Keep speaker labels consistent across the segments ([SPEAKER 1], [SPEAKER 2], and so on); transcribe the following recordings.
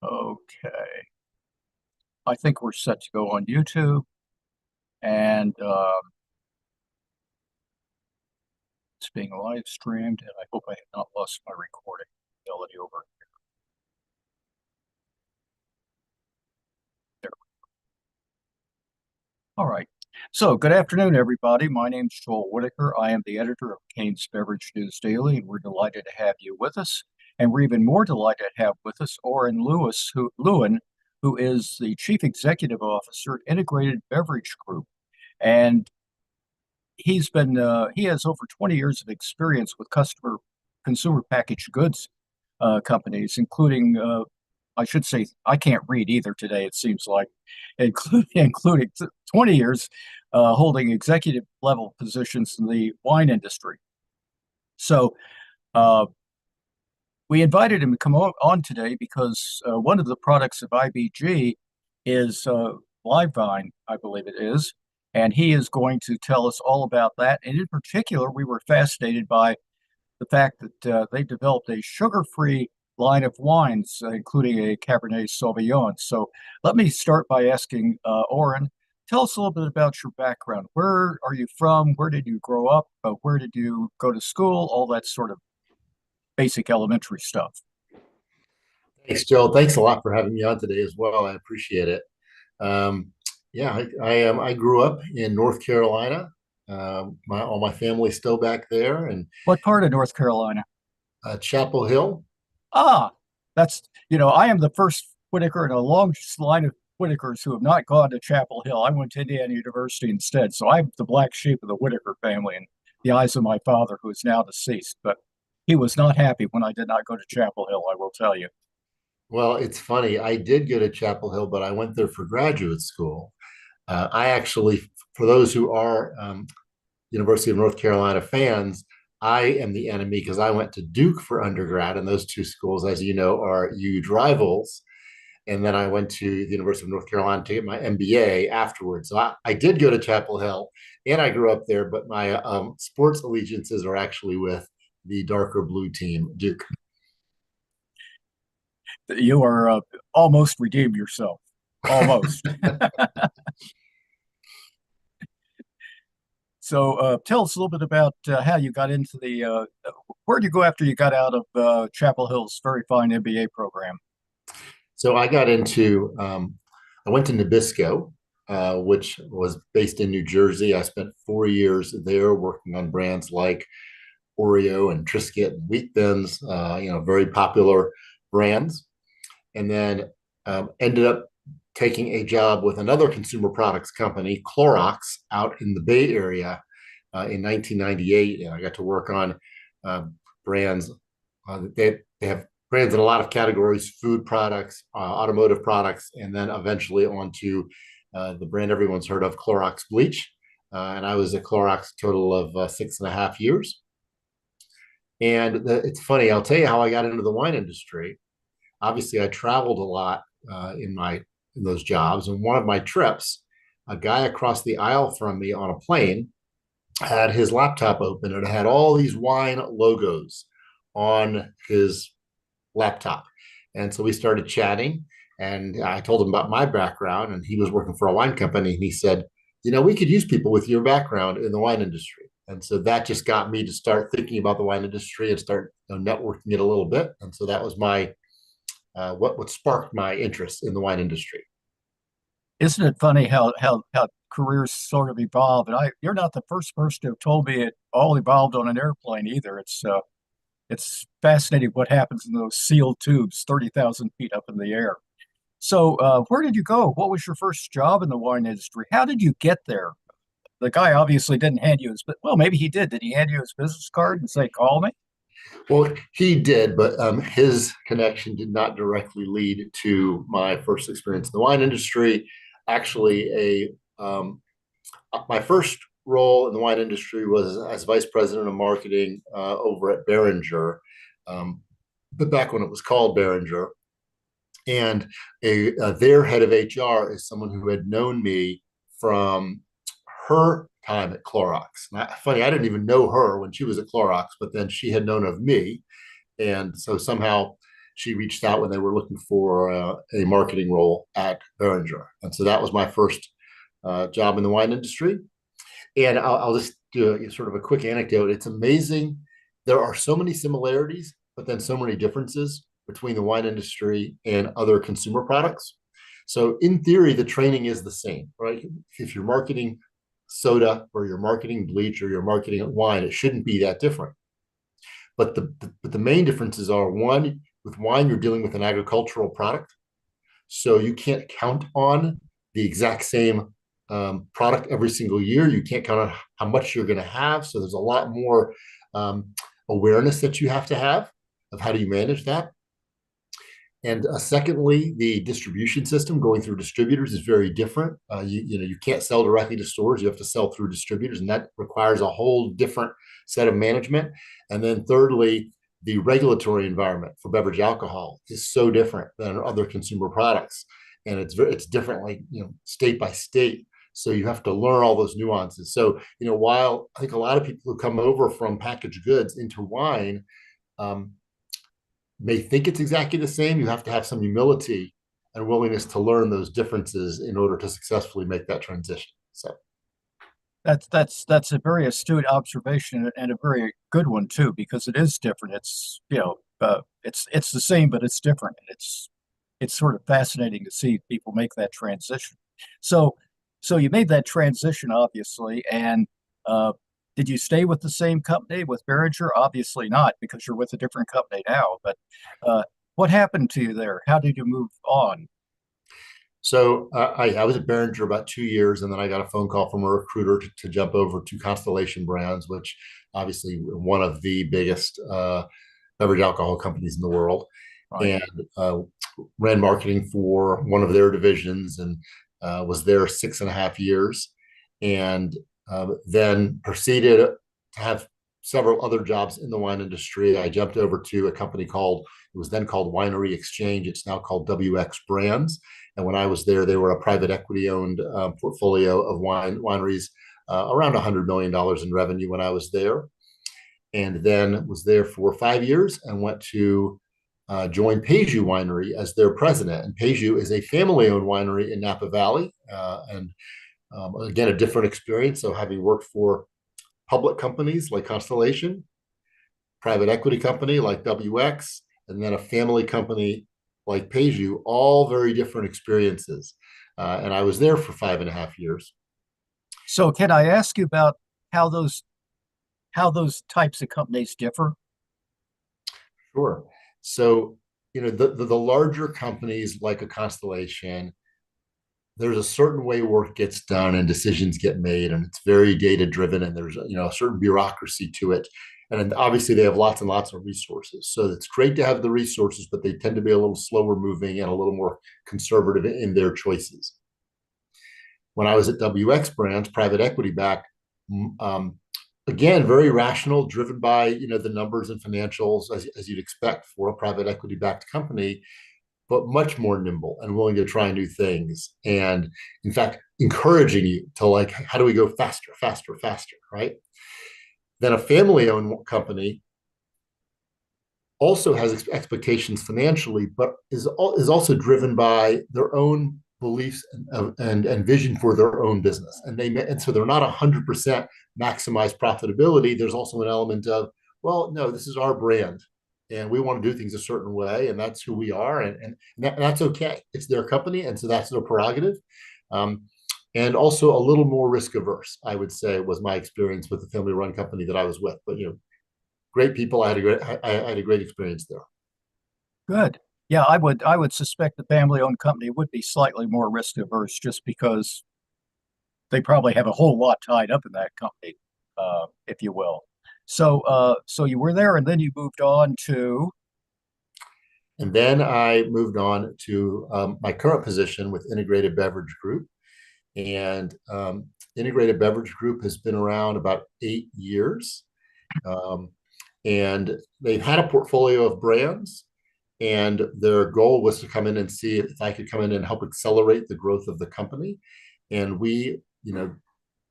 [SPEAKER 1] Okay. I think we're set to go on YouTube, and it's being live streamed, and I hope I have not lost my recording ability over there. All right. So, good afternoon, everybody. My name's Joel Whitaker. I am the editor of Kane's Beverage News Daily, and we're delighted to have you with us. And we're even more delighted to have with us Oren Lewin, who is the Chief Executive Officer at Integrated Beverage Group. And he has over 20 years of experience with consumer packaged goods companies, including I should say I can't read either today, it seems like, including 20 years holding executive level positions in the wine industry. So uh, we invited him to come on today because one of the products of IBG is live vine, I believe it is, and he is going to tell us all about that. And in particular, we were fascinated by the fact that they developed a sugar-free line of wines, including a Cabernet Sauvignon. So let me start by asking Oren, tell us a little bit about your background. Where are you from? Where did you grow up? Where did you go to school? All that sort of basic elementary stuff.
[SPEAKER 2] Thanks, Joel. Thanks a lot for having me on today as well. I appreciate it. Um, I grew up in North Carolina. All my family's still back there, and
[SPEAKER 1] What part of North Carolina?
[SPEAKER 2] Chapel Hill.
[SPEAKER 1] Ah, I am the first Whitaker in a long line of Whitakers who have not gone to Chapel Hill. I went to Indiana University instead. So I'm the black sheep of the Whitaker family in the eyes of my father, who is now deceased. But he was not happy when I did not go to Chapel Hill, I will tell you.
[SPEAKER 2] Well, it's funny. I did go to Chapel Hill, but I went there for graduate school. I actually, for those who are University of North Carolina fans, I am the enemy because I went to Duke for undergrad, and those two schools, as you know, are huge rivals. And then I went to the University of North Carolina to get my MBA afterwards. So I did go to Chapel Hill, and I grew up there, but my sports allegiances are actually with the darker blue team, Duke.
[SPEAKER 1] You are almost redeemed yourself. Almost. So tell us a little bit about how you got into where did you go after you got out of Chapel Hill's very fine MBA program?
[SPEAKER 2] So I went to Nabisco, which was based in New Jersey. I spent 4 years there working on brands like Oreo and Triscuit and Wheat Thins, very popular brands. And then ended up taking a job with another consumer products company, Clorox, out in the Bay Area in 1998. And I got to work on uh, brands. They have brands in a lot of categories: food products, automotive products, and then eventually onto the brand everyone's heard of, Clorox bleach. And I was at Clorox a total of 6.5 years. And it's funny, I'll tell you how I got into the wine industry. Obviously, I traveled a lot in those jobs. And one of my trips, a guy across the aisle from me on a plane had his laptop open, and it had all these wine logos on his laptop. And so we started chatting, and I told him about my background, and he was working for a wine company. And he said, we could use people with your background in the wine industry. And so that just got me to start thinking about the wine industry and start networking it a little bit. And so that was my what sparked my interest in the wine industry.
[SPEAKER 1] Isn't it funny how careers sort of evolve? And you're not the first person to have told me it all evolved on an airplane either. It's fascinating what happens in those sealed tubes, 30,000 feet up in the air. So, where did you go? What was your first job in the wine industry? How did you get there? The guy obviously didn't hand you well, maybe he did. Did he hand you his business card and say, call me?
[SPEAKER 2] Well, he did, but his connection did not directly lead to my first experience in the wine industry. Actually, my first role in the wine industry was as vice president of marketing over at Behringer, but back when it was called Behringer. And their head of HR is someone who had known me from her time at Clorox. Funny, I didn't even know her when she was at Clorox, but then she had known of me. And so somehow she reached out when they were looking for a marketing role at Behringer. And so that was my first job in the wine industry. And I'll just do sort of a quick anecdote. It's amazing. There are so many similarities, but then so many differences between the wine industry and other consumer products. So, in theory, the training is the same, right? If you're marketing soda or you're marketing bleach or you're marketing wine, it shouldn't be that different. But the main differences are one, with wine, you're dealing with an agricultural product. So you can't count on the exact same product every single year. You can't count on how much you're going to have. So there's a lot more awareness that you have to have of how do you manage that. And secondly, the distribution system going through distributors is very different. You can't sell directly to stores; you have to sell through distributors, and that requires a whole different set of management. And then thirdly, the regulatory environment for beverage alcohol is so different than other consumer products, and it's different, like state by state. So you have to learn all those nuances. So while I think a lot of people who come over from packaged goods into wine um, may think it's exactly the same, you have to have some humility and willingness to learn those differences in order to successfully make that transition. So
[SPEAKER 1] That's a very astute observation and a very good one too, because it is different. It's it's the same, but it's different. It's sort of fascinating to see people make that transition. So so you made that transition, obviously, and did you stay with the same company with Behringer? Obviously not, because you're with a different company now. But uh, what happened to you there? How did you move on?
[SPEAKER 2] I was at Behringer about 2 years, and then I got a phone call from a recruiter to jump over to Constellation Brands, which obviously one of the biggest beverage alcohol companies in the world,
[SPEAKER 1] Right.
[SPEAKER 2] and ran marketing for one of their divisions, and was there 6.5 years, and then proceeded to have several other jobs in the wine industry. I jumped over to a company it was then called Winery Exchange. It's now called WX Brands. And when I was there, they were a private equity owned portfolio of wineries, around $100 million in revenue when I was there. And then was there for 5 years and went to join Peju Winery as their president. And Peju is a family owned winery in Napa Valley. And again, a different experience. So having worked for public companies like Constellation, private equity company like WX, and then a family company like Peju, all very different experiences. And I was there for 5.5 years.
[SPEAKER 1] So can I ask you about how those types of companies differ?
[SPEAKER 2] Sure. So, the larger companies like a Constellation, there's a certain way work gets done and decisions get made, and it's very data driven, and there's a certain bureaucracy to it. And obviously they have lots and lots of resources, so it's great to have the resources, but they tend to be a little slower moving and a little more conservative in their choices. When I was at WX Brands, private equity backed, um, again, very rational, driven by the numbers and financials, as you'd expect for a private equity backed company, but much more nimble and willing to try new things. And in fact, encouraging you to, like, how do we go faster, faster, faster, right? Then a family owned company also has expectations financially, but is also driven by their own beliefs and vision for their own business. And so they're not 100% maximize profitability. There's also an element of, well, no, this is our brand, and we want to do things a certain way, and that's who we are, and that's okay. It's their company, and so that's their prerogative. Um, and also a little more risk averse, I would say, was my experience with the family run company that I was with. But great people. I had a great experience there.
[SPEAKER 1] Good. Yeah, I would suspect the family-owned company would be slightly more risk averse just because they probably have a whole lot tied up in that company, if you will. So so you were there and then you moved on to
[SPEAKER 2] And then I moved on to my current position with Integrated Beverage Group. And Integrated Beverage Group has been around about 8 years. Um, and they've had a portfolio of brands. And their goal was to come in and see if I could come in and help accelerate the growth of the company. And we,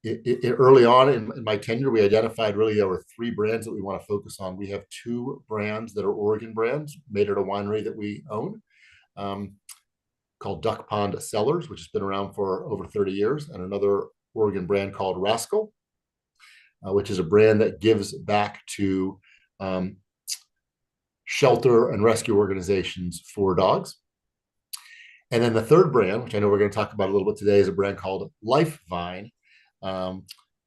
[SPEAKER 2] early on in my tenure, we identified really there were three brands that we want to focus on. We have two brands that are Oregon brands made at a winery that we own, um, called Duck Pond Cellars, which has been around for over 30 years, and another Oregon brand called Rascal, which is a brand that gives back to um, shelter and rescue organizations for dogs. And then the third brand, which I know we're going to talk about a little bit today, is a brand called Life Vine, um,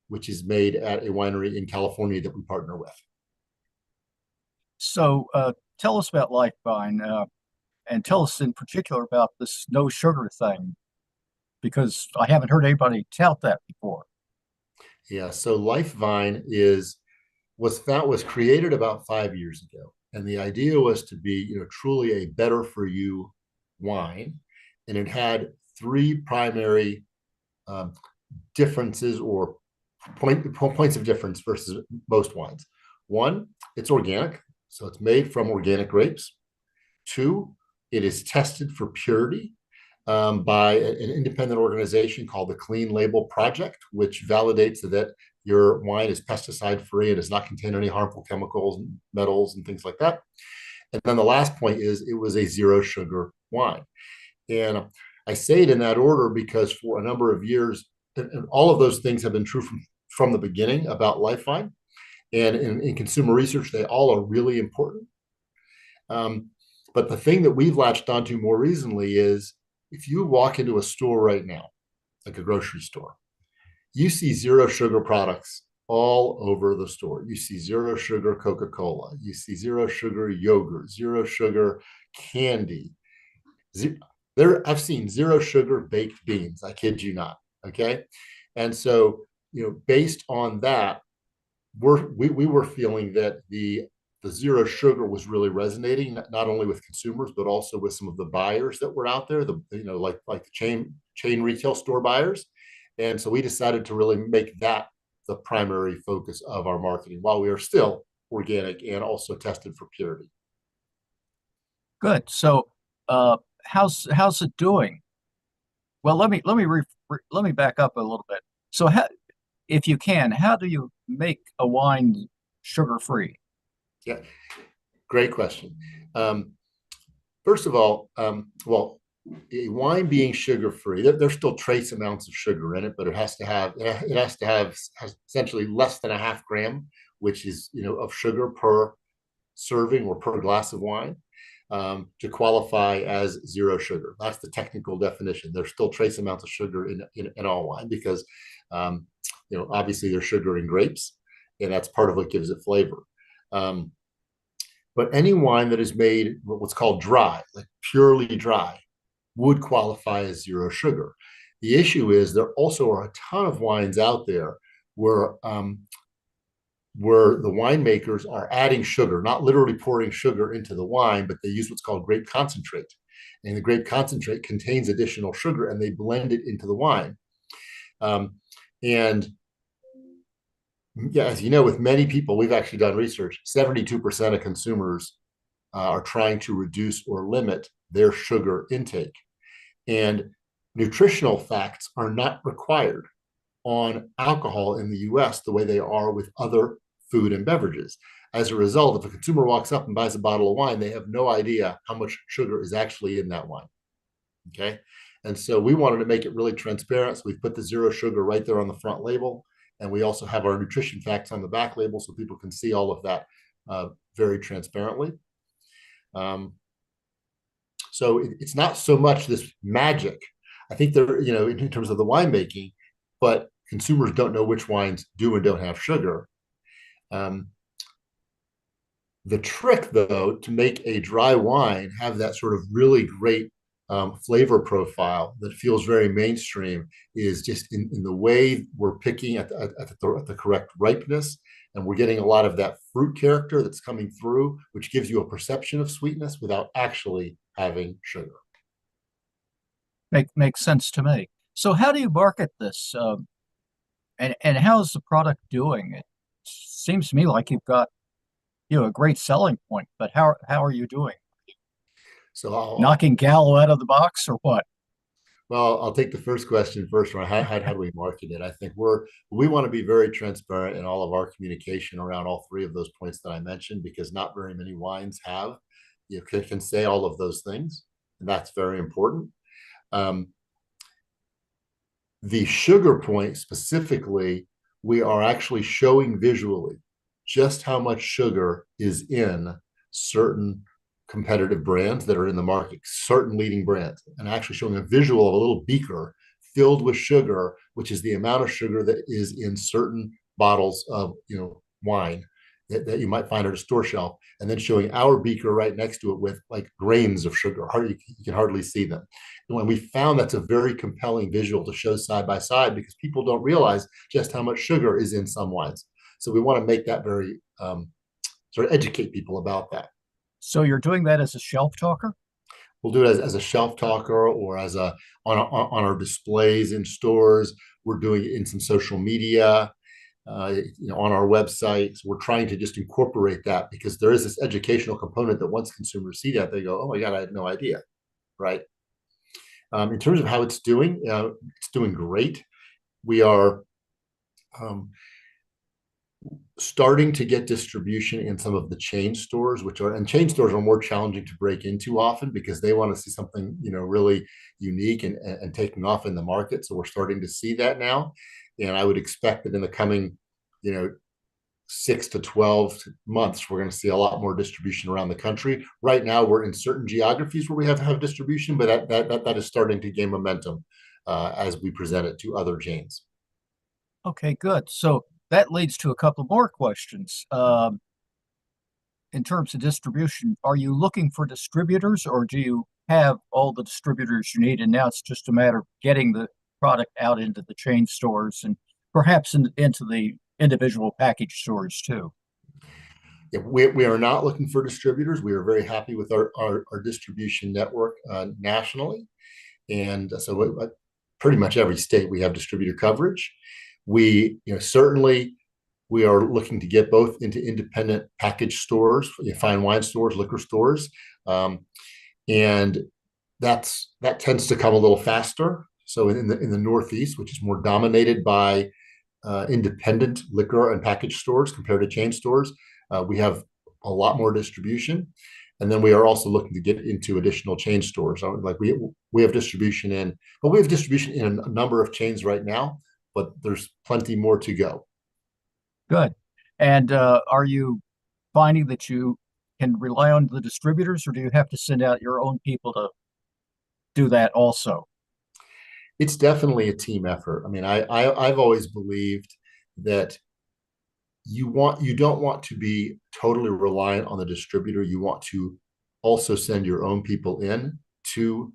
[SPEAKER 2] which is made at a winery in California that we partner with.
[SPEAKER 1] So tell us about Lifevine, and tell us in particular about this no sugar thing, because I haven't heard anybody tout that before.
[SPEAKER 2] Yeah, so Life Vine was created about 5 years ago, and the idea was to be, truly a better for you wine, and it had three primary um, differences or points of difference versus most wines. One, it's organic, so it's made from organic grapes. Two, it is tested for purity by an independent organization called the Clean Label Project, which validates that your wine is pesticide free and does not contain any harmful chemicals and metals and things like that. And then the last point is it was a zero sugar wine. And I say it in that order because for a number of years, and all of those things have been true from the beginning about Lifevine. And in consumer research, they all are really important. But the thing that we've latched onto more recently is if you walk into a store right now, like a grocery store, you see zero sugar products all over the store. You see zero sugar Coca-Cola. You see zero sugar yogurt, zero sugar candy. I've seen zero sugar baked beans. I kid you not. Okay. And so, based on that, we were feeling that the zero sugar was really resonating, not only with consumers, but also with some of the buyers that were out there, like the chain retail store buyers. And so we decided to really make that the primary focus of our marketing while we are still organic and also tested for purity.
[SPEAKER 1] Good. So how's it doing? Well, let me back up a little bit. So if you can, how do you make a wine sugar free?
[SPEAKER 2] Yeah, great question. First of all, well, a wine being sugar free, there's still trace amounts of sugar in it, but it has essentially less than a half gram, which is of sugar per serving or per glass of wine, to qualify as zero sugar. That's the technical definition. There's still trace amounts of sugar in all wine because obviously there's sugar in grapes, and that's part of what gives it flavor. But any wine that is made what's called dry, like purely dry, would qualify as zero sugar. The issue is there also are a ton of wines out there where the winemakers are adding sugar, not literally pouring sugar into the wine, but they use what's called grape concentrate. And the grape concentrate contains additional sugar, and they blend it into the wine. And yeah, as you know, with many people, we've actually done research, 72% of consumers are trying to reduce or limit their sugar intake. And nutritional facts are not required on alcohol in the US the way they are with other food and beverages. As a result, if a consumer walks up and buys a bottle of wine, they have no idea how much sugar is actually in that wine. Okay. And so we wanted to make it really transparent. So we put the zero sugar right there on the front label. And we also have our nutrition facts on the back label so people can see all of that very transparently. So it's not so much this magic. I think there, in terms of the winemaking, but consumers don't know which wines do and don't have sugar. The trick, though, to make a dry wine have that sort of really great flavor profile that feels very mainstream is just in the way we're picking at the correct ripeness. And we're getting a lot of that fruit character that's coming through, which gives you a perception of sweetness without actually having sugar.
[SPEAKER 1] Makes sense to me. So how do you market this? And how's the product doing? It seems to me like you've got a great selling point, but how are you doing?
[SPEAKER 2] So
[SPEAKER 1] Knocking Gallo out of the box or what?
[SPEAKER 2] Well, I'll take the first question first. Right? How do we market it? I think we want to be very transparent in all of our communication around all three of those points that I mentioned, because not very many wines have can say all of those things, and that's very important. Um, the sugar point specifically, we are actually showing visually just how much sugar is in certain competitive brands that are in the market, certain leading brands, and actually showing a visual of a little beaker filled with sugar, which is the amount of sugar that is in certain bottles of wine that you might find at a store shelf, and then showing our beaker right next to it with like grains of sugar. You can hardly see them. And when we found that's a very compelling visual to show side by side, because people don't realize just how much sugar is in some wines. So we want to make that very sort of educate people about that.
[SPEAKER 1] So you're doing that as a shelf talker?
[SPEAKER 2] We'll do it as a shelf talker or as on our displays in stores. We're doing it in some social media, on our website. So we're trying to just incorporate that, because there is this educational component that once consumers see that, they go, "Oh my God, I had no idea!" Right? In terms of how it's doing great. We are starting to get distribution in some of the chain stores, and chain stores are more challenging to break into often because they want to see something, really unique and taking off in the market. So we're starting to see that now. And I would expect that in the coming, 6 to 12 months, we're going to see a lot more distribution around the country. Right now, we're in certain geographies where we have distribution, but that is starting to gain momentum as we present it to other chains.
[SPEAKER 1] Okay, good. So that leads to a couple more questions. In terms of distribution, are you looking for distributors, or do you have all the distributors you need, and now it's just a matter of getting the product out into the chain stores and perhaps into the individual package stores too?
[SPEAKER 2] Yeah, we are not looking for distributors. We are very happy with our distribution network nationally. And so pretty much every state we have distributor coverage. Certainly we are looking to get both into independent package stores, fine wine stores, liquor stores. And that tends to come a little faster. So in the Northeast, which is more dominated by independent liquor and package stores compared to chain stores, we have a lot more distribution. And then we are also looking to get into additional chain stores. Like we have distribution in a number of chains right now, but there's plenty more to go.
[SPEAKER 1] Good. And are you finding that you can rely on the distributors, or do you have to send out your own people to do that also?
[SPEAKER 2] It's definitely a team effort. I mean, I've always believed that you don't want to be totally reliant on the distributor. You want to also send your own people in to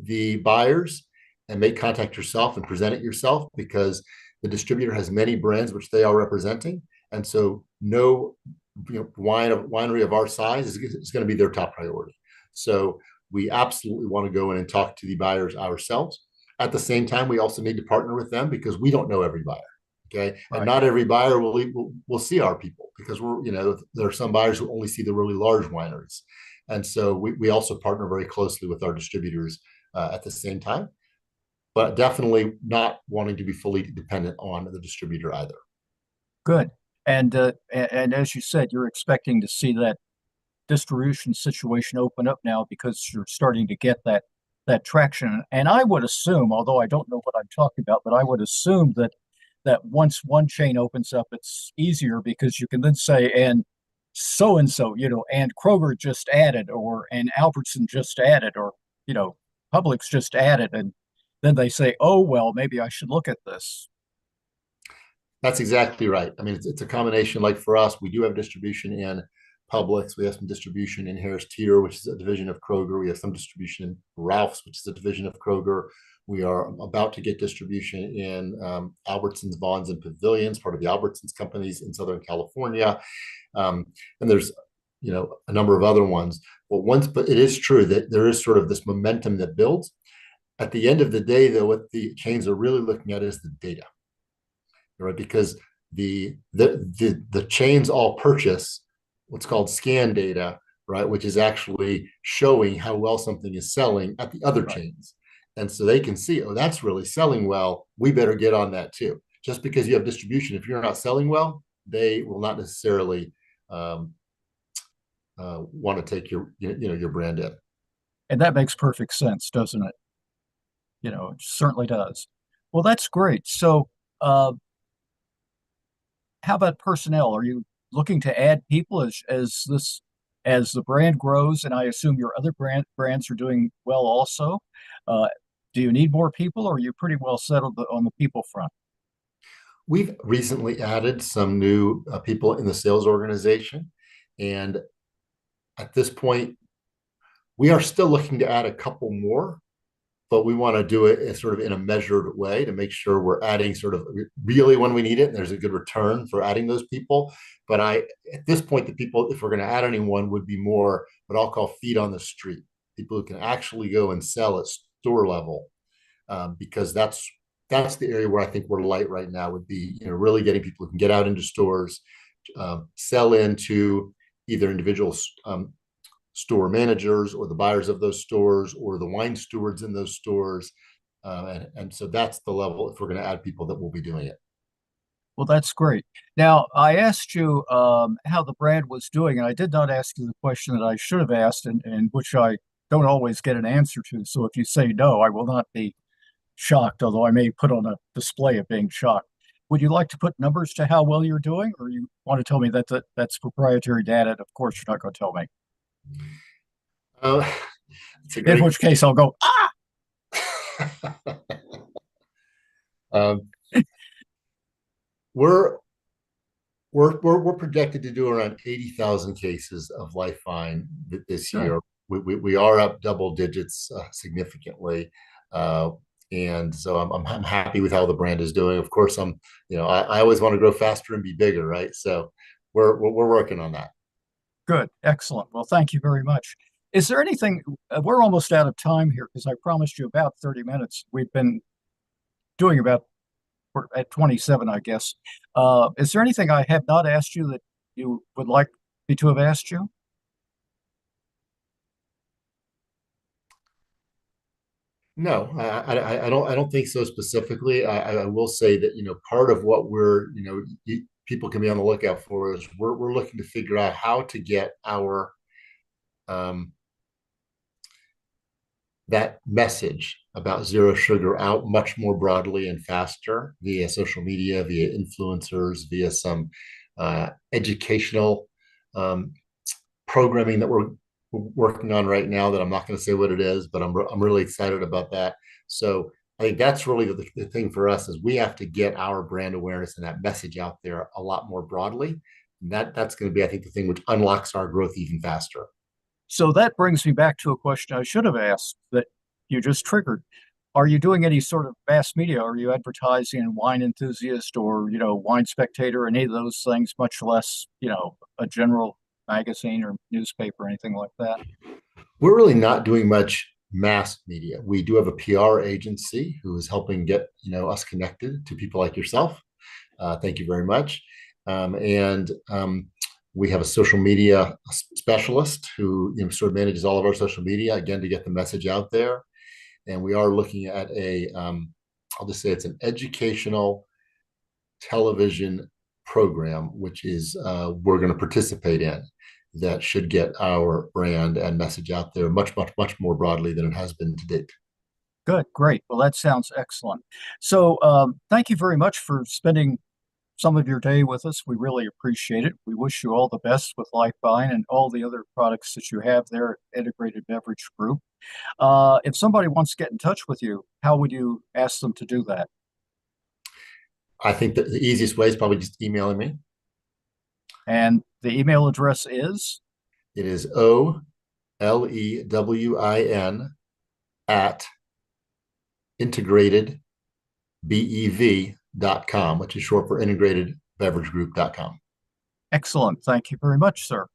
[SPEAKER 2] the buyers and make contact yourself and present it yourself, because the distributor has many brands which they are representing, and so no winery of our size is going to be their top priority. So we absolutely want to go in and talk to the buyers ourselves. At the same time, we also need to partner with them, because we don't know every buyer. Okay. And
[SPEAKER 1] Right.
[SPEAKER 2] not every buyer will see our people, because there are some buyers who only see the really large wineries. And so we also partner very closely with our distributors at the same time, but definitely not wanting to be fully dependent on the distributor either.
[SPEAKER 1] Good. And as you said, you're expecting to see that distribution situation open up now because you're starting to get that traction. And I would assume, although I don't know what I'm talking about, but I would assume that once one chain opens up, it's easier because you can then say, and so, and Kroger just added, or and Albertson just added, or Publix just added, and then they say, oh well, maybe I should look at this.
[SPEAKER 2] That's exactly right. I mean, it's a combination. Like for us, we do have distribution in Publix. We have some distribution in Harris Teeter, which is a division of Kroger. We have some distribution in Ralph's, which is a division of Kroger. We are about to get distribution in Albertsons, Vons, and Pavilions, part of the Albertsons companies in Southern California. And there's a number of other ones. But it is true that there is sort of this momentum that builds. At the end of the day, though, what the chains are really looking at is the data, right? Because the chains all purchase what's called scan data, right, which is actually showing how well something is selling at the other
[SPEAKER 1] Right.
[SPEAKER 2] chains. And so they can see, oh, that's really selling well. We better get on that too. Just because you have distribution, if you're not selling well, they will not necessarily um, want to take your brand in.
[SPEAKER 1] And that makes perfect sense, doesn't it? It certainly does. Well, that's great. So, uh, how about personnel? Are you looking to add people as the brand grows? And I assume your other brands are doing well also. Uh, do you need more people, or are you pretty well settled on the people front?
[SPEAKER 2] We've recently added some new people in the sales organization. And at this point, we are still looking to add a couple more, but we want to do it sort of in a measured way to make sure we're adding sort of really when we need it and there's a good return for adding those people. But at this point, the people, if we're going to add anyone, would be more what I'll call feet on the street, people who can actually go and sell at store level, because that's the area where I think we're light right now. Would be really getting people who can get out into stores, sell into either individual store managers or the buyers of those stores or the wine stewards in those stores. And so that's the level, if we're going to add people, that will be doing it.
[SPEAKER 1] Well, that's great. Now, I asked you how the brand was doing, and I did not ask you the question that I should have asked, and which I don't always get an answer to. So if you say no, I will not be shocked, although I may put on a display of being shocked. Would you like to put numbers to how well you're doing, or you want to tell me that's proprietary data? And of course, you're not going to tell me.
[SPEAKER 2] Uh, it's a
[SPEAKER 1] In
[SPEAKER 2] great.
[SPEAKER 1] which case, I'll go, ah,
[SPEAKER 2] um, we're we're projected to do around 80,000 cases of Life Fine this
[SPEAKER 1] good.
[SPEAKER 2] year. We are up double digits significantly. Uh, and so I'm happy with how the brand is doing. Of course, I always want to grow faster and be bigger, right? So we're working on that.
[SPEAKER 1] Good. Excellent. Well, thank you very much. Is there anything, we're almost out of time here because I promised you about 30 minutes. We've been doing about we're at 27, I guess. Is there anything I have not asked you that you would like me to have asked you?
[SPEAKER 2] No, I don't think so specifically. I will say that part of what people can be on the lookout for is we're looking to figure out how to get our um, that message about zero sugar out much more broadly and faster via social media, via influencers, via some educational um, programming that we're working on right now that I'm not going to say what it is, but I'm really excited about that. So I think that's really the thing for us is we have to get our brand awareness and that message out there a lot more broadly. And that's going to be, I think, the thing which unlocks our growth even faster.
[SPEAKER 1] So that brings me back to a question I should have asked that you just triggered. Are you doing any sort of mass media? Are you advertising in Wine Enthusiast or, Wine Spectator, any of those things, much less, a general magazine or newspaper, anything like that?
[SPEAKER 2] We're really not doing much mass media. We do have a PR agency who is helping get us connected to people like yourself. Thank you very much. And we have a social media specialist who sort of manages all of our social media again to get the message out there. And we are looking at I'll just say it's an educational television program, which is we're going to participate in that should get our brand and message out there much, much, much more broadly than it has been to date.
[SPEAKER 1] Good, great. Well, that sounds excellent. So, thank you very much for spending some of your day with us. We really appreciate it. We wish you all the best with Lifebine and all the other products that you have there at Integrated Beverage Group. If somebody wants to get in touch with you, how would you ask them to do that?
[SPEAKER 2] I think that the easiest way is probably just emailing me.
[SPEAKER 1] And the email address is
[SPEAKER 2] It is OLEWIN at integratedbev.com, which is short for integratedbeveragegroup.com.
[SPEAKER 1] excellent. Thank you very much, sir.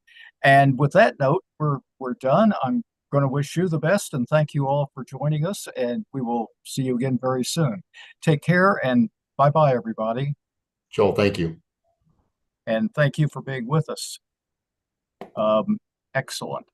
[SPEAKER 1] And with that note, we're done. I'm going to wish you the best and thank you all for joining us. And we will see you again very soon. Take care and bye-bye, everybody.
[SPEAKER 2] Joel, thank you.
[SPEAKER 1] And thank you for being with us. Excellent.